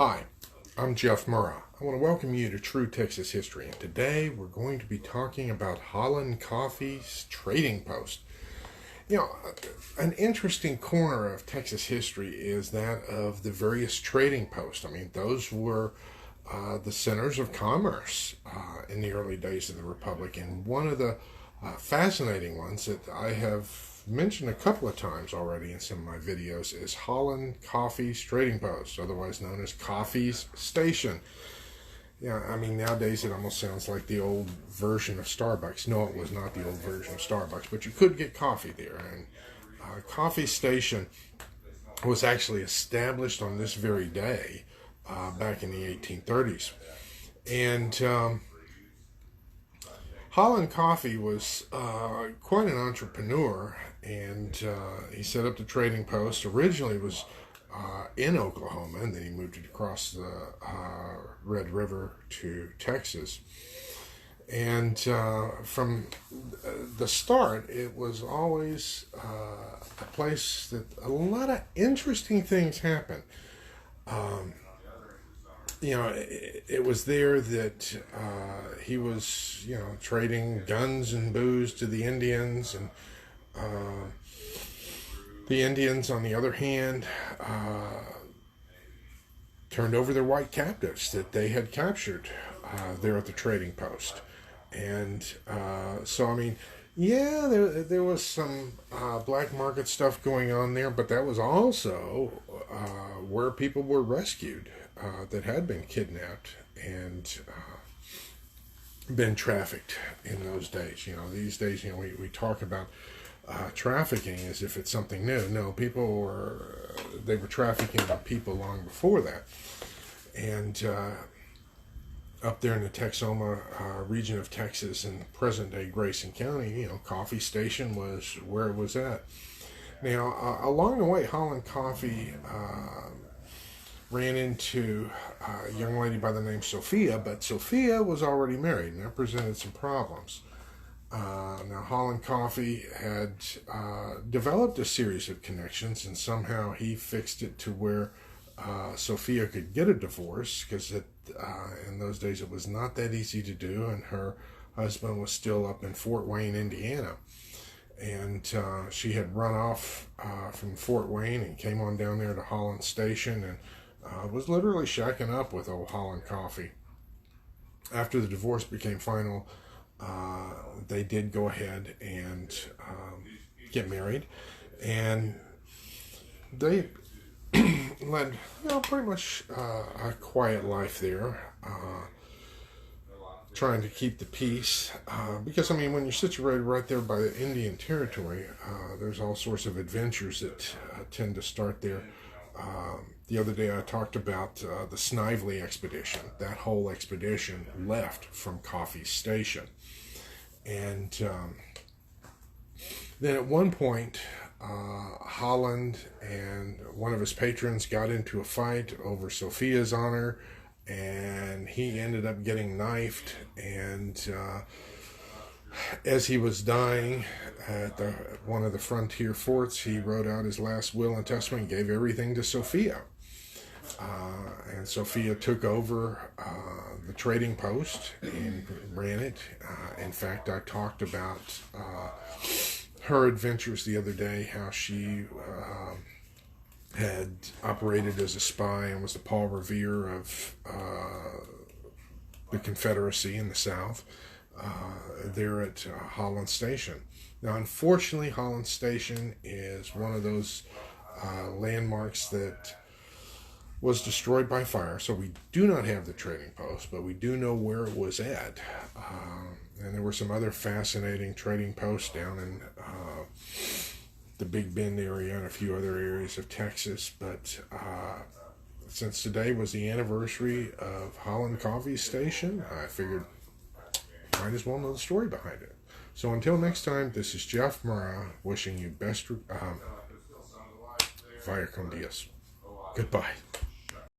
Hi, I'm Jeff Murrah. I want to welcome you to True Texas History, and today we're going to be talking about Holland Coffee's trading post. An interesting corner of Texas history is that of the various trading posts. Those were the centers of commerce in the early days of the Republic, and one of the fascinating ones that I have mentioned a couple of times already in some of my videos is Holland Coffee's trading post, otherwise known as Coffee's Station. Nowadays it almost sounds like the old version of Starbucks. No, it was not the old version of Starbucks, but you could get coffee there. And Coffee Station was actually established on this very day back in the 1830s. And Holland Coffee was quite an entrepreneur, and he set up the trading post. Originally it was in Oklahoma, and then he moved it across the Red River to Texas. And from the start, it was always a place that a lot of interesting things happened. It was there that he was, trading guns and booze to the Indians, and the Indians, on the other hand, turned over their white captives that they had captured there at the trading post. And there was some black market stuff going on there, but that was also where people were rescued that had been kidnapped and been trafficked in those days. These days, we talk about trafficking as if it's something new. No, they were trafficking people long before that. And up there in the Texoma region of Texas in present-day Grayson County, Coffee Station was where it was at. Now, along the way, Holland Coffee ran into a young lady by the name Sophia, but Sophia was already married, and that presented some problems. Now, Holland Coffee had developed a series of connections, and somehow he fixed it to where Sophia could get a divorce, because in those days it was not that easy to do, and her husband was still up in Fort Wayne, Indiana. And she had run off from Fort Wayne and came on down there to Holland Station, and was literally shacking up with old Holland Coffee. After the divorce became final, they did go ahead and get married, and they led pretty much a quiet life there, trying to keep the peace, because when you're situated right there by the Indian Territory, there's all sorts of adventures that tend to start there. The other day I talked about the Snively expedition. That whole expedition left from Coffee Station. And then at one point, Holland and one of his patrons got into a fight over Sophia's honor, and he ended up getting knifed. And as he was dying at one of the frontier forts, he wrote out his last will and testament and gave everything to Sophia. And Sophia took over the trading post and ran it. In fact, I talked about her adventures the other day, how she had operated as a spy and was the Paul Revere of the Confederacy in the South there at Holland Station. Now, unfortunately, Holland Station is one of those landmarks that was destroyed by fire, so we do not have the trading post, but we do know where it was at. And there were some other fascinating trading posts down in the Big Bend area and a few other areas of Texas. But since today was the anniversary of Holland Coffee Station, I figured might as well know the story behind it. So until next time, this is Jeff Murrah wishing you best via con Dios. Goodbye.